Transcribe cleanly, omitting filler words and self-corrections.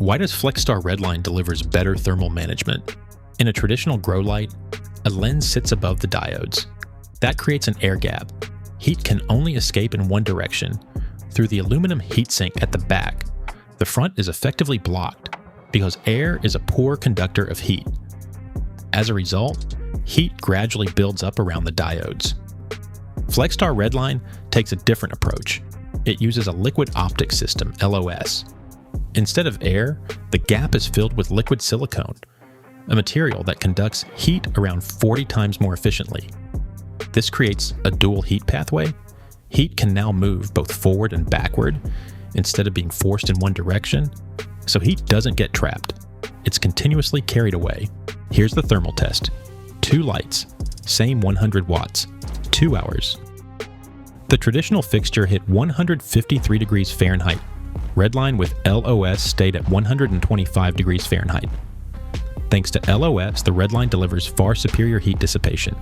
Why does Flexstar Redline delivers better thermal management? In a traditional grow light, a lens sits above the diodes. That creates an air gap. Heat can only escape in one direction, through the aluminum heatsink at the back. The front is effectively blocked, because air is a poor conductor of heat. As a result, heat gradually builds up around the diodes. Flexstar Redline takes a different approach. It uses a liquid optic system, LOS. Instead of air, the gap is filled with liquid silicone, a material that conducts heat around 40 times more efficiently. This creates a dual heat pathway. Heat can now move both forward and backward instead of being forced in one direction, so heat doesn't get trapped. It's continuously carried away. Here's the thermal test. 2 lights, same 100 watts, 2 hours. The traditional fixture hit 153 degrees Fahrenheit. Redline with LOS stayed at 125 degrees Fahrenheit. Thanks to LOS, the Redline delivers far superior heat dissipation.